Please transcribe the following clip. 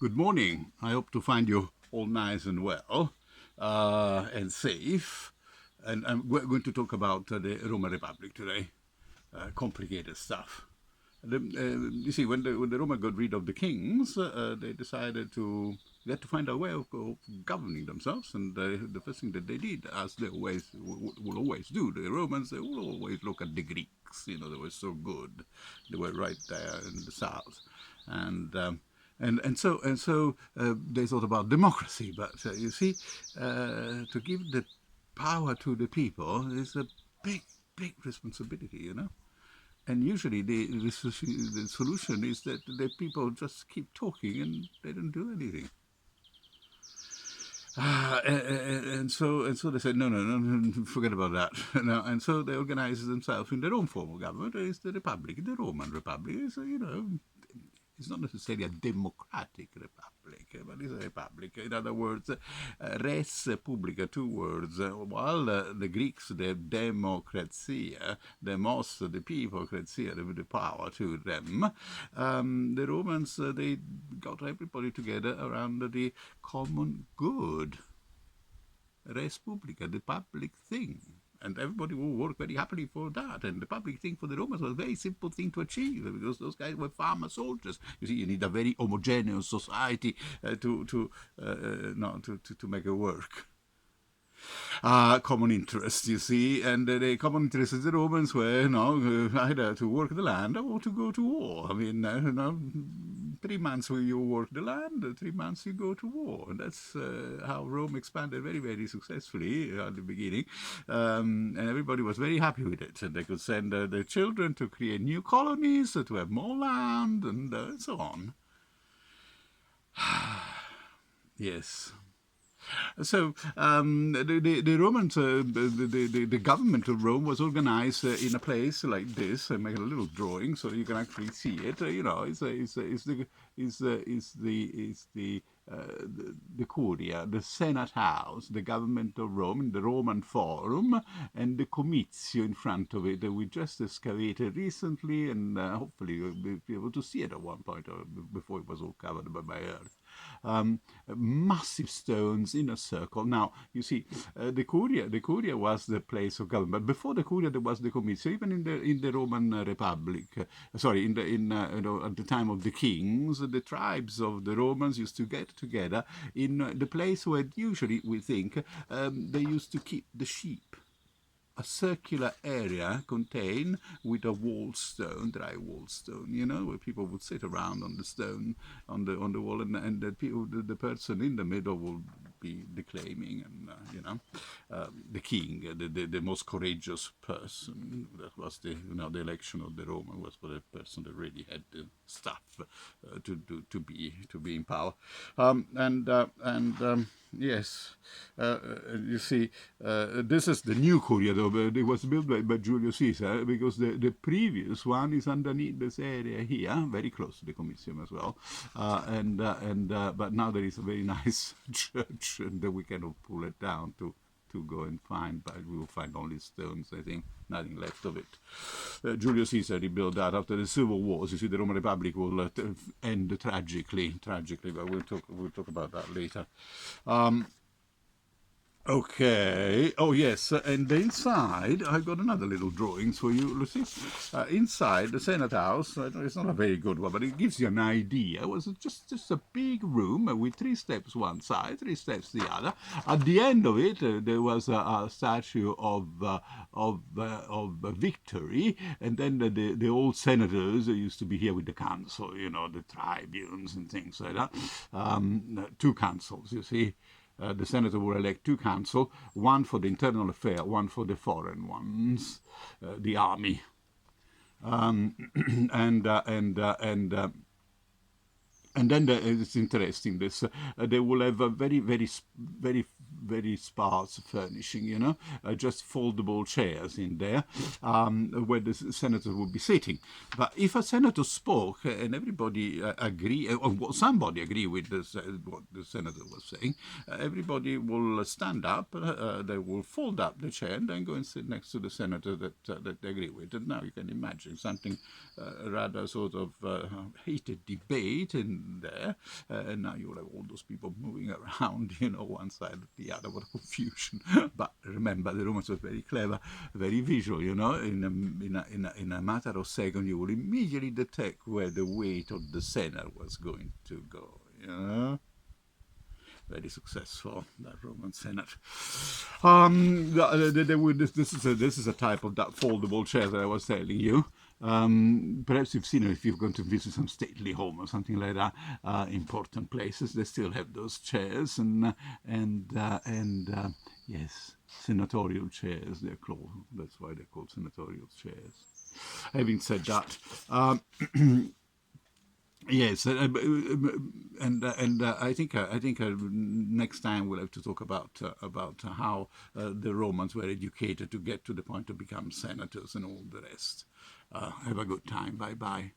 Good morning. I hope to find you all nice and well and safe. And we're going to talk about the Roman Republic today. Complicated stuff. You see, when the Romans got rid of the kings, they decided they had to find a way of governing themselves. And the first thing that they did, as they always will always do, the Romans, they will always look at the Greeks. You know, they were so good. They were right there in the south. And they thought about democracy, but you see, to give the power to the people is a big responsibility, you know. And usually the solution is that the people just keep talking and they don't do anything. And so they said, no, forget about that. No, and so they organized themselves in their own form of government. It's the Republic, the Roman Republic. So, you know, it's not necessarily a democratic republic, but it's a republic. In other words, res publica, two words. While the Greeks, the Demokratia, demos, the people, kratia, the power to them, the Romans, they got everybody together around the common good. Res publica, the public thing. And everybody will work very happily for that. And the public thing for the Romans was a very simple thing to achieve because those guys were farmer soldiers. You see, you need a very homogeneous society to make it work. Common interest, you see, and the common interest of the Romans were, either to work the land or to go to war. I mean, 3 months you work the land, 3 months you go to war. And that's how Rome expanded very, very successfully at the beginning. And everybody was very happy with it. And they could send their children to create new colonies, to have more land, and so on. Yes. So the Romans, the government of Rome was organized in a place like this. I make a little drawing so you can actually see it. The Curia, the Senate House, the government of Rome, the Roman Forum, and the Comizio in front of it. We just excavated recently, and hopefully we'll be able to see it at one point or before it was all covered by earth. Massive stones in a circle. Now, you see, the Curia was the place of government. But before the Curia, there was the Comizio. Even in the Roman Republic, at the time of the kings, the tribes of the Romans used to get together in the place where usually we think they used to keep the sheep. A circular area contained with a wall stone, dry wall stone, where people would sit around on the stone, on the wall, and the person in the middle will be declaiming, and the king, the most courageous person. That was the election of the Roman was for the person that really had the stuff to be in power, yes, you see, this is the new Curia, though. It was built by Julius Caesar because the previous one is underneath this area here, very close to the Comitium as well. But now there is a very nice church, and we cannot pull it down to go and find, but we will find only stones, I think, nothing left of it. Julius Caesar rebuilt that after the civil wars. You see, the Roman Republic will end tragically, but we'll talk about that later. Okay. Oh, yes. And inside, I got another little drawings for you, Lucy. Inside the Senate House, it's not a very good one, but it gives you an idea. It was just a big room with 3 steps one side, 3 steps the other. At the end of it, there was a statue of victory, and then the old senators used to be here with the council, the tribunes and things like that. 2 councils, you see. The senator will elect 2 council, one for the internal affair, one for the foreign ones, the army, and then it's interesting. They will have a very very sparse furnishing, you know, just foldable chairs in there where the senator would be sitting. But if a senator spoke and everybody agree, or somebody agree with what the senator was saying, everybody will stand up, they will fold up the chair and then go and sit next to the senator that they agree with. And now you can imagine something rather sort of heated debate in there, and now you will have all those people moving around, you know, one side or the other. What a confusion! But remember, the Romans were very clever, very visual. You know, in a matter of seconds, you will immediately detect where the weight of the Senate was going to go. You know. Very successful, that Roman Senate. This is a type of that foldable chair that I was telling you. Perhaps you've seen it if you've gone to visit some stately home or something like that. Important places, they still have those chairs, and yes, senatorial chairs. They're called. That's why they're called senatorial chairs. Having said that. Yes, and I think next time we'll have to talk about how the Romans were educated to get to the point to become senators and all the rest. Have a good time. Bye bye.